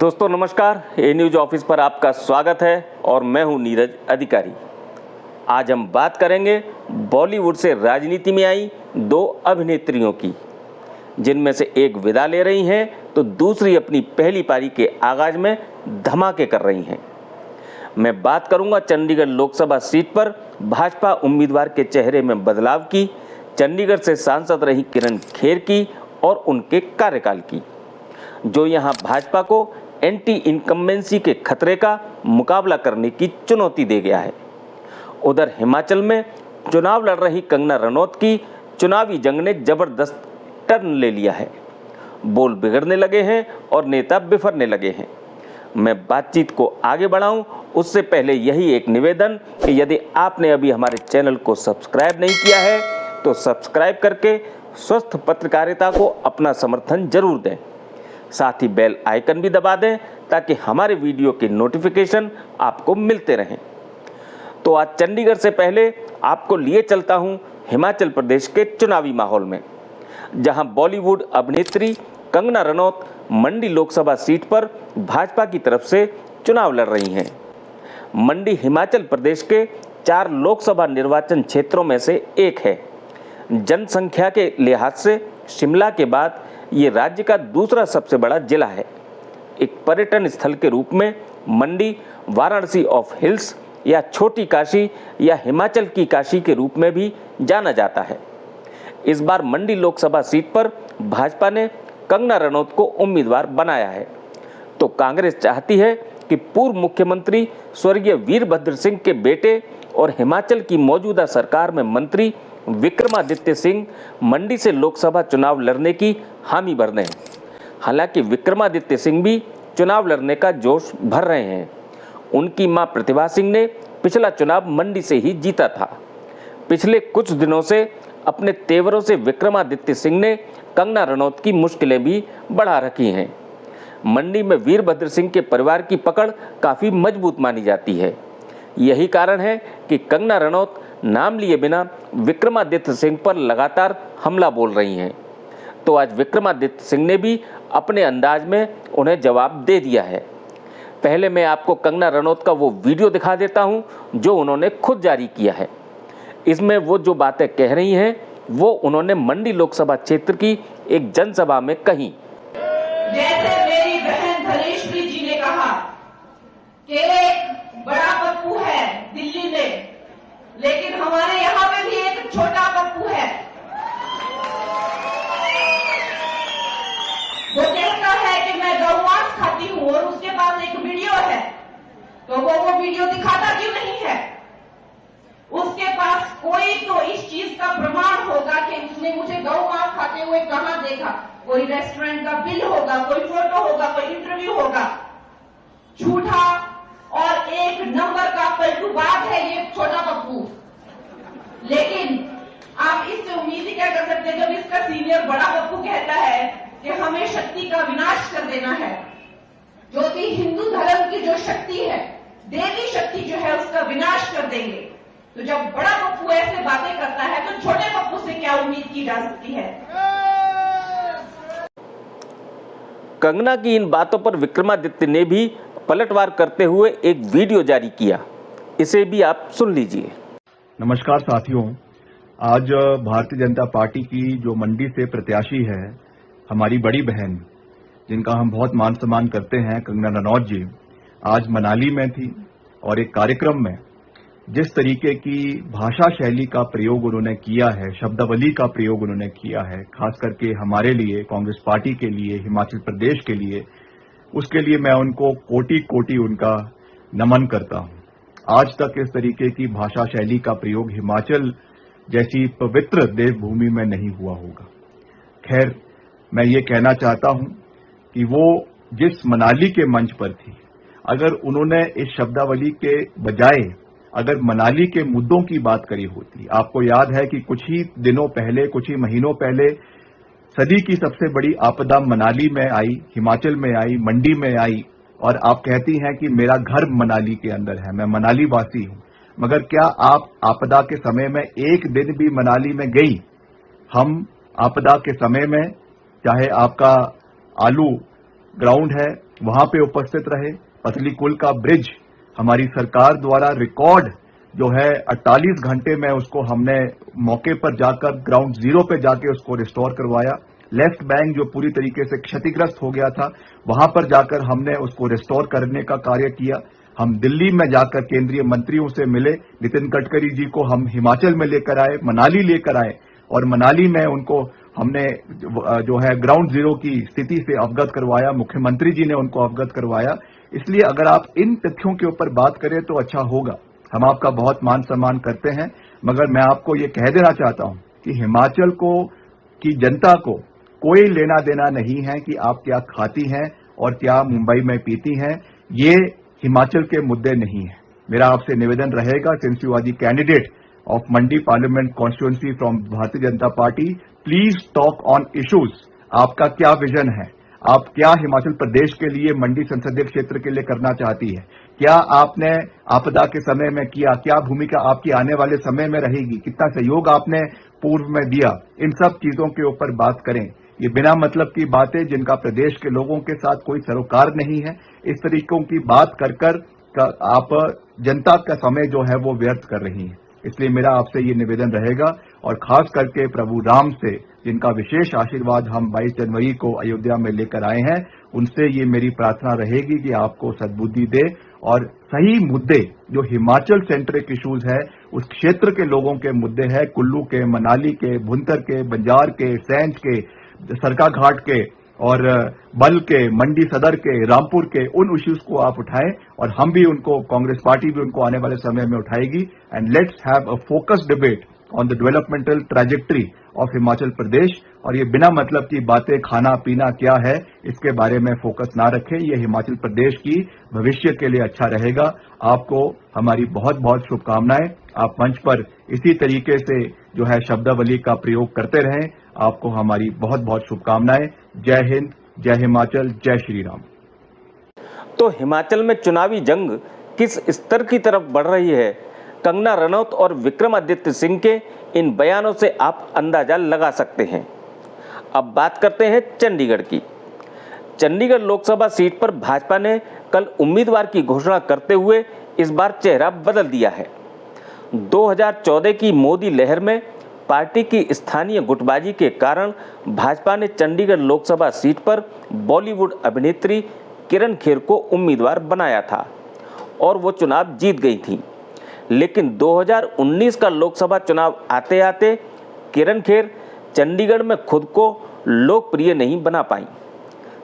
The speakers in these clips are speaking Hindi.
दोस्तों नमस्कार, ए न्यूज ऑफिस पर आपका स्वागत है और मैं हूं नीरज अधिकारी। आज हम बात करेंगे बॉलीवुड से राजनीति में आई दो अभिनेत्रियों की, जिनमें से एक विदा ले रही हैं तो दूसरी अपनी पहली पारी के आगाज में धमाके कर रही हैं। मैं बात करूंगा चंडीगढ़ लोकसभा सीट पर भाजपा उम्मीदवार के चेहरे में बदलाव की, चंडीगढ़ से सांसद रही किरण खेर की और उनके कार्यकाल की, जो यहां भाजपा को एंटी इनकम्बेंसी के खतरे का मुकाबला करने की चुनौती दे गया है। उधर हिमाचल में चुनाव लड़ रही कंगना रनौत की चुनावी जंग ने जबरदस्त टर्न ले लिया है। बोल बिगड़ने लगे हैं और नेता बिफरने लगे हैं। मैं बातचीत को आगे बढ़ाऊं उससे पहले यही एक निवेदन कि यदि आपने अभी हमारे चैनल को सब्सक्राइब नहीं किया है तो सब्सक्राइब करके स्वस्थ पत्रकारिता को अपना समर्थन जरूर दें। साथ ही बेल आइकन भी दबा दें ताकि हमारे वीडियो की नोटिफिकेशन आपको मिलते रहें। तो आज चंडीगढ़ से पहले आपको लिए चलता हूं हिमाचल प्रदेश के चुनावी माहौल में, जहां बॉलीवुड अभिनेत्री कंगना रनौत मंडी लोकसभा सीट पर भाजपा की तरफ से चुनाव लड़ रही हैं। मंडी हिमाचल प्रदेश के 4 लोकसभा निर्वाचन क्षेत्रों में से एक है। जनसंख्या के लिहाज से शिमला के बाद ये राज्य का दूसरा सबसे बड़ा जिला है। एक पर्यटन स्थल के रूप में मंडी वाराणसी ऑफ हिल्स या छोटी काशी या हिमाचल की काशी के रूप में भी जाना जाता है। इस बार मंडी लोकसभा सीट पर भाजपा ने कंगना रनौत को उम्मीदवार बनाया है, तो कांग्रेस चाहती है कि पूर्व मुख्यमंत्री स्वर्गीय वीरभद्र सिंह के बेटे और हिमाचल की मौजूदा सरकार में मंत्री विक्रमादित्य सिंह मंडी से लोकसभा चुनाव लड़ने की हामी भर दें। हालांकि विक्रमादित्य सिंह भी चुनाव लड़ने का जोश भर रहे हैं। उनकी मां प्रतिभा सिंह ने पिछला चुनाव मंडी से ही जीता था। पिछले कुछ दिनों से अपने तेवरों से विक्रमादित्य सिंह ने कंगना रनौत की मुश्किलें भी बढ़ा रखी हैं। मंडी में वीरभद्र सिंह के परिवार की पकड़ काफ़ी मजबूत मानी जाती है। यही कारण है कि कंगना रनौत नाम लिए बिना विक्रमादित्य सिंह पर लगातार हमला बोल रही हैं। तो आज विक्रमादित्य सिंह ने भी अपने अंदाज में उन्हें जवाब दे दिया है। पहले मैं आपको कंगना रनौत का वो वीडियो दिखा देता हूं जो उन्होंने खुद जारी किया है। इसमें वो जो बातें कह रही हैं वो उन्होंने मंडी लोकसभा क्षेत्र की एक जनसभा में कही। जैसे मेरी बहन धनेश्वरी जी ने कहा कि एक बड़ा पप्पू है दिल्ली में, लेकिन हमारे यहाँ पे भी एक छोटा पप्पू है। वो कहता है कि मैं गौ मांस खाती हूँ और उसके पास एक वीडियो है, तो वो वीडियो दिखाता क्यों नहीं है? उसके पास कोई तो इस चीज का प्रमाण होगा कि उसने मुझे गौ मांस खाते हुए कहां देखा। कोई रेस्टोरेंट का बिल होगा, कोई फोटो होगा, कोई इंटरव्यू होगा। झूठा और एक नंबर का पलटूबाज है ये छोटा पप्पू। लेकिन आप इससे उम्मीद ही क्या कर सकते जब इसका सीनियर बड़ा पप्पू कहता है कि हमें शक्ति का विनाश कर देना है, जो भी हिंदू धर्म की जो शक्ति है, देवी शक्ति जो है उसका विनाश कर देंगे। तो जब बड़ा पप्पू ऐसे बातें करता है तो छोटे पप्पू से क्या उम्मीद की जा सकती है? कंगना की इन बातों पर विक्रमादित्य ने भी पलटवार करते हुए एक वीडियो जारी किया। इसे भी आप सुन लीजिए। नमस्कार साथियों, आज भारतीय जनता पार्टी की जो मंडी से प्रत्याशी है, हमारी बड़ी बहन जिनका हम बहुत मान सम्मान करते हैं, कंगना रनौत जी, आज मनाली में थी और एक कार्यक्रम में जिस तरीके की भाषा शैली का प्रयोग उन्होंने किया है, शब्दावली का प्रयोग उन्होंने किया है, खास करके हमारे लिए, कांग्रेस पार्टी के लिए, हिमाचल प्रदेश के लिए, उसके लिए मैं उनको कोटि कोटि उनका नमन करता हूं। आज तक इस तरीके की भाषा शैली का प्रयोग हिमाचल जैसी पवित्र देवभूमि में नहीं हुआ होगा। खैर, मैं ये कहना चाहता हूं कि वो जिस मनाली के मंच पर थी, अगर उन्होंने इस शब्दावली के बजाय अगर मनाली के मुद्दों की बात करी होती। आपको याद है कि कुछ ही दिनों पहले, कुछ ही महीनों पहले सदी की सबसे बड़ी आपदा मनाली में आई, हिमाचल में आई, मंडी में आई, और आप कहती हैं कि मेरा घर मनाली के अंदर है, मैं मनाली वासी हूं। मगर क्या आप आपदा के समय में एक दिन भी मनाली में गई? हम आपदा के समय में, चाहे आपका आलू ग्राउंड है, वहां पे उपस्थित रहे। पतली कुल का ब्रिज हमारी सरकार द्वारा रिकॉर्ड जो है 48 घंटे में उसको हमने मौके पर जाकर ग्राउंड जीरो पे जाके उसको रिस्टोर करवाया। लेफ्ट बैंक जो पूरी तरीके से क्षतिग्रस्त हो गया था, वहां पर जाकर हमने उसको रिस्टोर करने का कार्य किया। हम दिल्ली में जाकर केंद्रीय मंत्रियों से मिले, नितिन गडकरी जी को हम हिमाचल में लेकर आए, मनाली लेकर आए और मनाली में उनको हमने जो है ग्राउंड जीरो की स्थिति से अवगत करवाया। मुख्यमंत्री जी ने उनको अवगत करवाया। इसलिए अगर आप इन तथ्यों के ऊपर बात करें तो अच्छा होगा। हम आपका बहुत मान सम्मान करते हैं, मगर मैं आपको ये कह देना चाहता हूं कि हिमाचल को की जनता को कोई लेना देना नहीं है कि आप क्या खाती हैं और क्या मुंबई में पीती हैं। ये हिमाचल के मुद्दे नहीं है। मेरा आपसे निवेदन रहेगा, since you are the candidate of Mandi parliament constituency from Bharatiya Janata Party, please talk on issues. आपका क्या विजन है? आप क्या हिमाचल प्रदेश के लिए, मंडी संसदीय क्षेत्र के लिए करना चाहती है? क्या आपने आपदा के समय में किया? क्या भूमिका आपकी आने वाले समय में रहेगी? कितना सहयोग आपने पूर्व में दिया? इन सब चीजों के ऊपर बात करें। ये बिना मतलब की बातें जिनका प्रदेश के लोगों के साथ कोई सरोकार नहीं है, इस तरीकों की बात कर आप जनता का समय जो है वो व्यर्थ कर रही हैं। इसलिए मेरा आपसे ये निवेदन रहेगा, और खास करके प्रभु राम से, जिनका विशेष आशीर्वाद हम 22 जनवरी को अयोध्या में लेकर आए हैं, उनसे ये मेरी प्रार्थना रहेगी कि आपको सद्बुद्धि दे और सही मुद्दे जो हिमाचल सेंट्रिक इश्यूज है, उस क्षेत्र के लोगों के मुद्दे हैं, कुल्लू के, मनाली के, भुंतर के, बंजार के, सैंज के, सरकाघाट के और बल के, मंडी सदर के, रामपुर के, उन इश्यूज को आप उठाएं और हम भी उनको, कांग्रेस पार्टी भी उनको आने वाले समय में उठाएगी। And let's have a focused debate on the developmental trajectory of Himachal Pradesh. और ये बिना मतलब की बातें, खाना पीना क्या है, इसके बारे में फोकस ना रखें। ये हिमाचल प्रदेश की भविष्य के लिए अच्छा रहेगा। आपको हमारी बहुत बहुत शुभकामनाएं। आप मंच पर इसी तरीके से जो है शब्दावली का प्रयोग करते रहें। आपको हमारी बहुत बहुत शुभकामनाएं। जय हिंद, जय हिमाचल, जय श्री राम। तो हिमाचल में चुनावी जंग किस स्तर की तरफ बढ़ रही है, कंगना रनौत और विक्रमादित्य सिंह के इन बयानों से आप अंदाजा लगा सकते हैं। अब बात करते हैं चंडीगढ़ की। चंडीगढ़ लोकसभा सीट पर भाजपा ने कल उम्मीदवार की घोषणा करते हुए इस बार चेहरा बदल दिया है। 2014 की मोदी लहर में पार्टी की स्थानीय गुटबाजी के कारण भाजपा ने चंडीगढ़ लोकसभा सीट पर बॉलीवुड अभिनेत्री किरण खेर को उम्मीदवार बनाया था और वो चुनाव जीत गई थी। लेकिन 2019 का लोकसभा चुनाव आते आते किरण खेर चंडीगढ़ में खुद को लोकप्रिय नहीं बना पाई।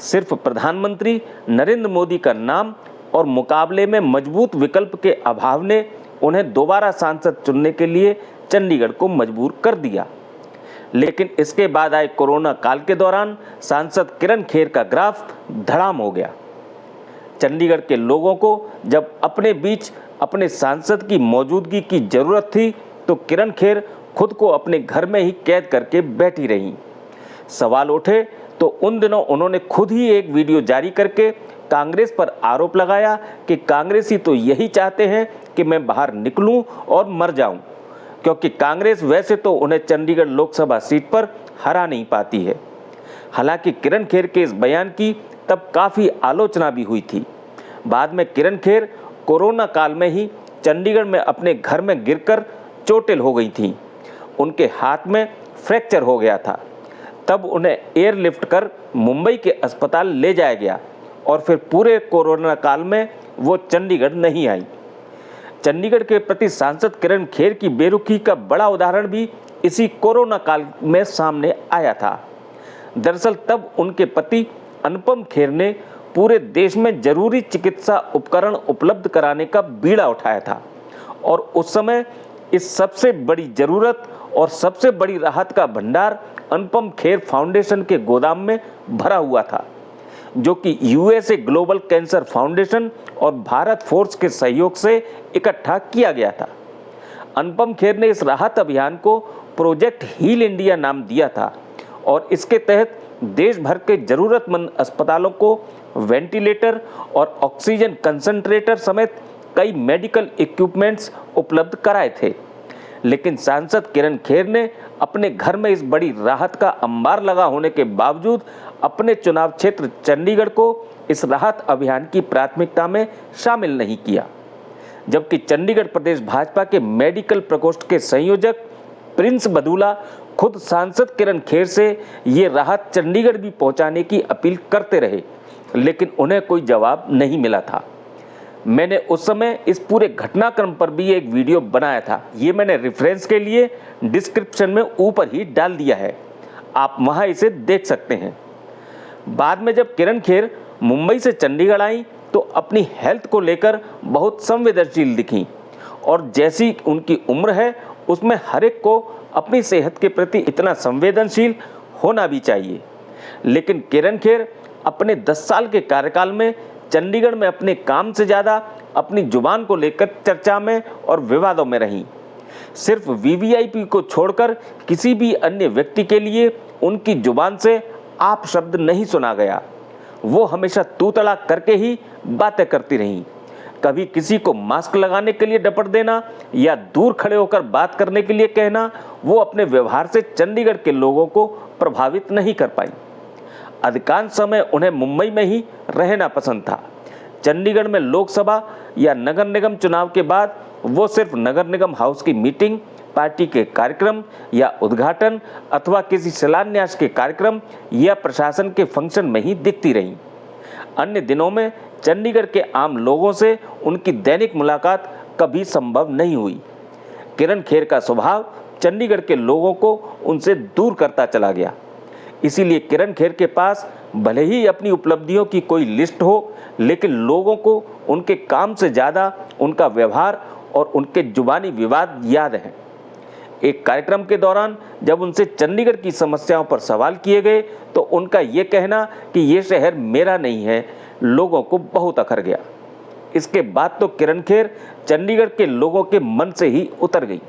सिर्फ प्रधानमंत्री नरेंद्र मोदी का नाम और मुकाबले में मजबूत विकल्प के अभाव ने उन्हें दोबारा सांसद चुनने के लिए चंडीगढ़ को मजबूर कर दिया। लेकिन इसके बाद आए कोरोना काल के दौरान सांसद किरण खेर का ग्राफ धड़ाम हो गया। चंडीगढ़ के लोगों को जब अपने बीच अपने सांसद की मौजूदगी की जरूरत थी तो किरण खेर खुद को अपने घर में ही कैद करके बैठी रहीं। सवाल उठे तो उन दिनों उन्होंने खुद ही एक वीडियो जारी करके कांग्रेस पर आरोप लगाया कि कांग्रेसी तो यही चाहते हैं कि मैं बाहर निकलूं और मर जाऊं, क्योंकि कांग्रेस वैसे तो उन्हें चंडीगढ़ लोकसभा सीट पर हरा नहीं पाती है। हालांकि किरण खेर के इस बयान की तब काफ़ी आलोचना भी हुई थी। बाद में किरण खेर कोरोना काल में ही चंडीगढ़ में अपने घर में गिरकर चोटिल हो गई थीं। उनके हाथ में फ्रैक्चर हो गया था। तब उन्हें एयरलिफ्ट कर मुंबई के अस्पताल ले जाया गया और फिर पूरे कोरोना काल में वो चंडीगढ़ नहीं आई। चंडीगढ़ के प्रति सांसद किरण खेर की बेरुखी का बड़ा उदाहरण भी इसी कोरोना काल में सामने आया था। दरअसल तब उनके पति अनुपम खेर ने पूरे देश में जरूरी चिकित्सा उपकरण उपलब्ध कराने का बीड़ा उठाया था और उस समय इस सबसे बड़ी जरूरत और सबसे बड़ी राहत का भंडार अनुपम खेर फाउंडेशन के गोदाम में भरा हुआ था, जो कि यूएसए ग्लोबल कैंसर फाउंडेशन और भारत फोर्स के सहयोग से इकट्ठा किया गया था। अनुपम खेर ने इस राहत अभियान को प्रोजेक्ट हील इंडिया नाम दिया था और इसके तहत देश भर के जरूरतमंद अस्पतालों को वेंटिलेटर और ऑक्सीजन कंसंट्रेटर समेत कई मेडिकल इक्विपमेंट्स उपलब्ध कराए थे। लेकिन सांसद किरण खेर ने अपने घर में इस बड़ी राहत का अंबार लगा होने के बावजूद अपने चुनाव क्षेत्र चंडीगढ़ को इस राहत अभियान की प्राथमिकता में शामिल नहीं किया, जबकि चंडीगढ़ प्रदेश भाजपा के मेडिकल प्रकोष्ठ के संयोजक प्रिंस बदूला खुद सांसद किरण खेर से ये राहत चंडीगढ़ भी पहुंचाने की अपील करते रहे, लेकिन उन्हें कोई जवाब नहीं मिला था। मैंने उस समय इस पूरे घटनाक्रम पर भी एक वीडियो बनाया था, ये मैंने रेफरेंस के लिए डिस्क्रिप्शन में ऊपर ही डाल दिया है, आप वहां इसे देख सकते हैं। बाद में जब किरण खेर मुंबई से चंडीगढ़ आई तो अपनी हेल्थ को लेकर बहुत संवेदनशील दिखी, और जैसी उनकी उम्र है उसमें हर एक को अपनी सेहत के प्रति इतना संवेदनशील होना भी चाहिए। लेकिन किरण खेर अपने 10 साल के कार्यकाल में चंडीगढ़ में अपने काम से ज़्यादा अपनी जुबान को लेकर चर्चा में और विवादों में रहीं। सिर्फ वीवीआईपी को छोड़कर किसी भी अन्य व्यक्ति के लिए उनकी जुबान से आप शब्द नहीं सुना गया। वो हमेशा तू तड़ाक करके ही बातें करती रहीं। कभी किसी को मास्क लगाने के लिए डपट देना या दूर खड़े होकर बात करने के लिए कहना, वो अपने व्यवहार से चंडीगढ़ के लोगों को प्रभावित नहीं कर पाई। अधिकांश समय उन्हें मुंबई में ही रहना पसंद था। चंडीगढ़ में लोकसभा या नगर निगम चुनाव के बाद वो सिर्फ नगर निगम हाउस की मीटिंग, पार्टी के कार्यक्रम या उद्घाटन अथवा किसी शिलान्यास के कार्यक्रम या प्रशासन के फंक्शन में ही दिखती रहीं। अन्य दिनों में चंडीगढ़ के आम लोगों से उनकी दैनिक मुलाकात कभी संभव नहीं हुई। किरण खेर का स्वभाव चंडीगढ़ के लोगों को उनसे दूर करता चला गया। इसीलिए किरण खेर के पास भले ही अपनी उपलब्धियों की कोई लिस्ट हो, लेकिन लोगों को उनके काम से ज़्यादा उनका व्यवहार और उनके जुबानी विवाद याद हैं। एक कार्यक्रम के दौरान जब उनसे चंडीगढ़ की समस्याओं पर सवाल किए गए तो उनका ये कहना कि ये शहर मेरा नहीं है, लोगों को बहुत अखर गया। इसके बाद तो किरण खेर चंडीगढ़ के लोगों के मन से ही उतर गई,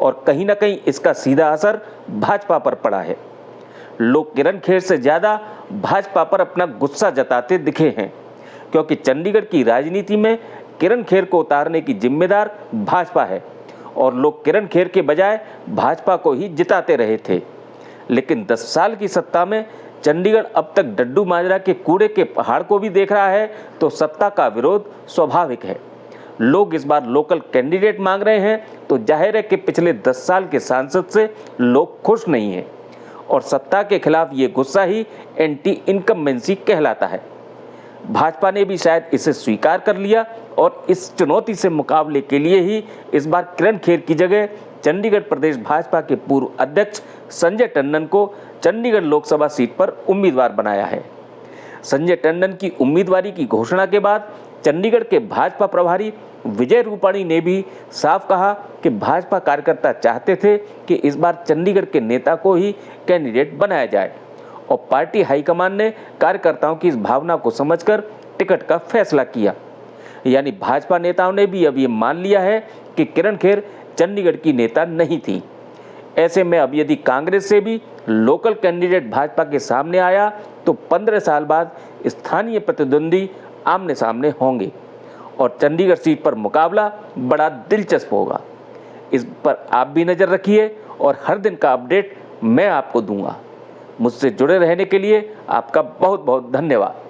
और कहीं ना कहीं इसका सीधा असर भाजपा पर पड़ा है। लोग किरण खेर से ज़्यादा भाजपा पर अपना गुस्सा जताते दिखे हैं, क्योंकि चंडीगढ़ की राजनीति में किरण खेर को उतारने की जिम्मेदार भाजपा है, और लोग किरण खेर के बजाय भाजपा को ही जिताते रहे थे। लेकिन 10 साल की सत्ता में चंडीगढ़ अब तक डड्डू माजरा के कूड़े के पहाड़ को भी देख रहा है, तो सत्ता का विरोध स्वाभाविक है। लोग इस बार लोकल कैंडिडेट मांग रहे हैं, तो जाहिर है कि पिछले 10 साल के सांसद से लोग खुश नहीं हैं, और सत्ता के खिलाफ ये गुस्सा ही एंटी इनकम्बेंसी कहलाता है। भाजपा ने भी शायद इसे स्वीकार कर लिया, और इस चुनौती से मुकाबले के लिए ही इस बार किरण खेर की जगह चंडीगढ़ प्रदेश भाजपा के पूर्व अध्यक्ष संजय टंडन को चंडीगढ़ लोकसभा सीट पर उम्मीदवार बनाया है। संजय टंडन की उम्मीदवारी की घोषणा के बाद चंडीगढ़ के भाजपा प्रभारी विजय रूपाणी ने भी साफ कहा कि भाजपा कार्यकर्ता चाहते थे कि इस बार चंडीगढ़ के नेता को ही कैंडिडेट बनाया जाए, और पार्टी हाईकमान ने कार्यकर्ताओं की इस भावना को समझकर टिकट का फैसला किया। यानी भाजपा नेताओं ने भी अब ये मान लिया है कि किरण खेर चंडीगढ़ की नेता नहीं थी। ऐसे में अब यदि कांग्रेस से भी लोकल कैंडिडेट भाजपा के सामने आया तो 15 साल बाद स्थानीय प्रतिद्वंदी आमने सामने होंगे, और चंडीगढ़ सीट पर मुकाबला बड़ा दिलचस्प होगा। इस पर आप भी नज़र रखिए, और हर दिन का अपडेट मैं आपको दूंगा। मुझसे जुड़े रहने के लिए आपका बहुत बहुत धन्यवाद।